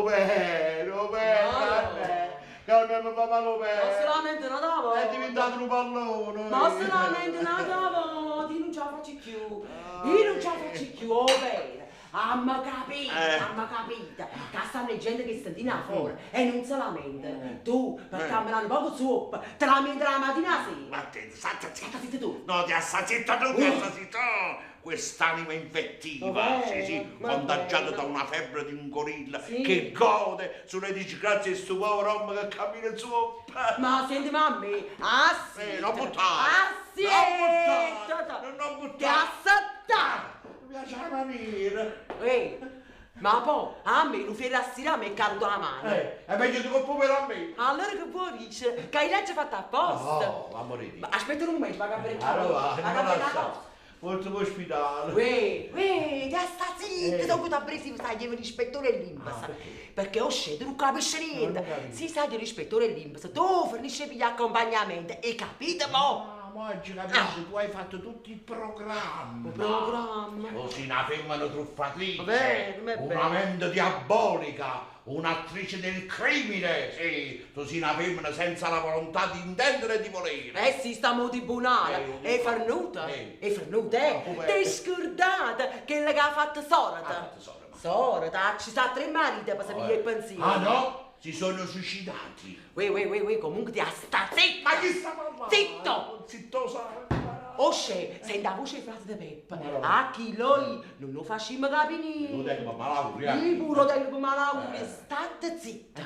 povero, che mio papà lo Ma se lamenta non davo. è diventato un pallone. Ma se lamenta non davo, io non ce la faccio più. Io non ce la faccio più, vero. Amma capito, che stanno gente che stanno fuori e non si lamenta. Tu, per cambiare un po' di zuppa, te lamenti la mattina a sera. Ma te, sta zitta tu. No, ti assazzitta tu, ti assazzitta. Quest'anima infettiva, sì, contagiata da una febbre di un gorilla che gode sulle disgrazie di sto povero uomo che cammina in zuppa. Ma senti mammi, non buttare. Non buttare. Ti assattare. Mi piace la maniera. Ma poi a me lo fai rassirare e caro la mano. È meglio di povero a me. Allora che vuoi dice? Che hai legge fatta apposta. No, va a morire. Aspetta un momento, va a capire Molto ospitale. Ti sta zitto, dopo ti ha preso l'ispettore l'Inps. Perché ho scelto, non capisce niente. Si sa che l'ispettore l'Inps, tu fornisci gli accompagnamenti, hai capito mo? Ma oggi capisci, tu hai fatto tutto il programma. Così una femmina truffatrice, una mente diabolica, un'attrice del crimine, sì, così una femmina senza la volontà di intendere e di volere. Sì, stiamo di buonare. E farnuta? Ti scordate che le ha fatto Sorata? Sorata, ci sa 3 mariti per sapere il pensiero. Ah no? Si sono suicidati. Comunque ti sta zitto! Ma chi sta parlando? Zitto! Zitto, sai. Osce, senti la voce frate di Peppa. A chi noi non lo facciamo capire. Lo tengo per malauguria. Io pure lo tengo per malauguria. State zitta.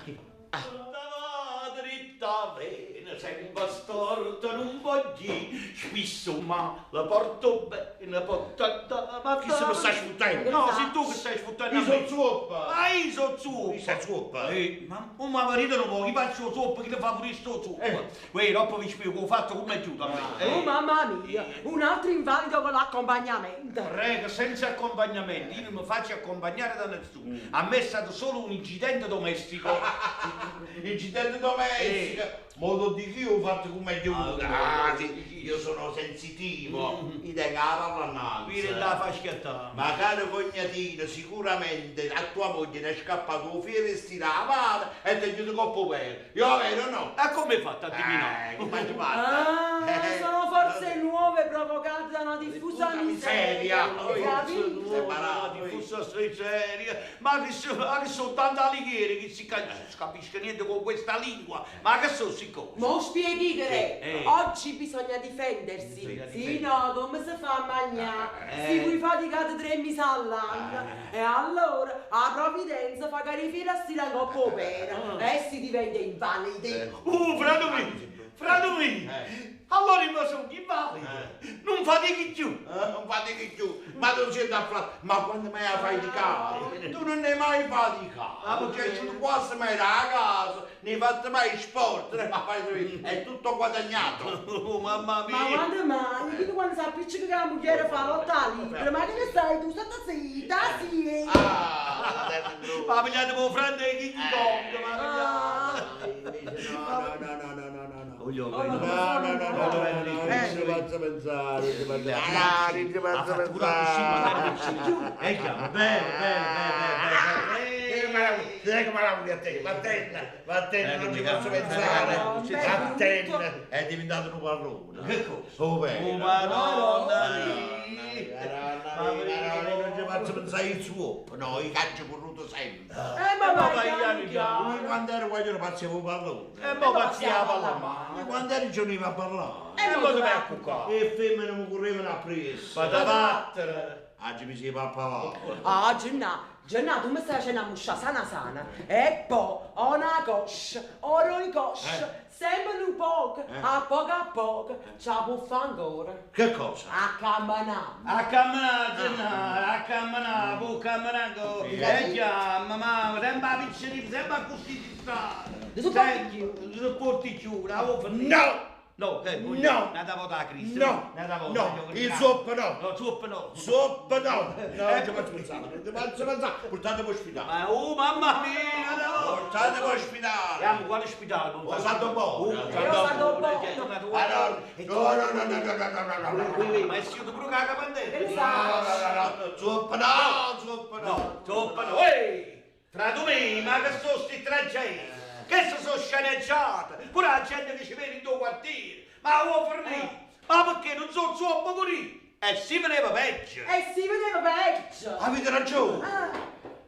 Dritta bene, sempre storta, non voglio, spisso ma la porto bene, portata, ma chi se lo stai sfruttando? No, sei tu che stai sfruttando a Io me. sono zuppa. Ma io sono zuppa. Io sono zuppa. Ma un marito non vuoi, io faccio zuppa, chi le fa pure sto zuppa. Dopo vi spiego, ho fatto come è giusto a me. Oh mamma mia, un altro invalido con l'accompagnamento. Prego, senza accompagnamento, io non mi faccio accompagnare da nessuno. A me è stato solo un incidente domestico. Incidente domestico. Modo di chi ho fatto come giusto. Io sono sensitivo. Mi tengo la palla Vieni da fasciattare. Ma caro cognatino, sicuramente a tua moglie ne è scappato un fiero vestito a mano e ti è chiuso coppo vero. Io vero o no? E come hai fatto a divinare? Come ti fatta? Sono forze nuove provocate da una diffusa miseria. Diffusa miseria. Ma che sono tante allighiere che si capisce niente con questa lingua. Ma che sono si cose? Mo spieghi oggi bisogna difendersi. Sì, no, come si fa a mangiare? Si voi faticate 3 mesi all'anno. E allora la provvidenza fa che rifila a stile coppa opera. E si diventa invalidi. Fratello mio! Allora io sono invalidi! Non fatichi più! Non fatichi più! Ma tu sei da fare! Ma quando mai faticare? Tu non ne hai mai faticato! Perché tu quasi mai da casa, ne hai fatto mai sport, è tutto guadagnato! Oh mamma mia! Ma quando mai? Tu quando si appiccica che la moglie fa lotta libera, ma che ne sai tu? Stai zitta, sì! Ma pigliate un fratello che ti tocca, No, non ci faccio pensare, non ci faccio pensare. Bene. A te, vattene, non ci posso pensare. Vattene, è diventato un pallone. Che cosa? Oh, bene. Madonna Non ci faccio pensare il suo. No, i caccio corruto sempre. Ma Quando ero guaglione passevo un pallone. E mo pazziava la mano. Quando ero giorni a parlare. E mo dove a cuccare? E femmine mi correvano a presso. Vada battere. Oggi mi si va a pavare. Ah, Gianna, tu mi stai facendo una muscia sana. E poi, una coscia, ora in coscia, sempre un poco, a poco, ce la può fare ancora. Che cosa? A camminare. A camminare, può camminare ancora. Già, mamma, sempre a piccerino, sempre così di stare. Tu porti giù, No! No, no, nada vota a Cristo. No, il zoppo no. No, zoppo no. Zoppo no. Non ci faccio pensare, portatemi all'ospedale. Ma oh mamma mia, no. Portatemi all'ospedale. Andiamo quale ospedale? Ho fatto poco. No. Ma è siete pure caga pandemia. Zoppo no. Zoppo no. Ehi! Fratello mio, ma che sono sti tragedi? Che sono sceneggiate? Pure la gente che ci vede in tuo quartiere. Ma vuoi fornire? Ma perché non sono troppo morire? E si vedeva peggio. Avete ragione.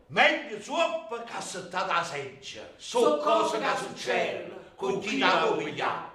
Meglio zoppa che assettata a seggia. So cose che succedono. Con chi la voglia.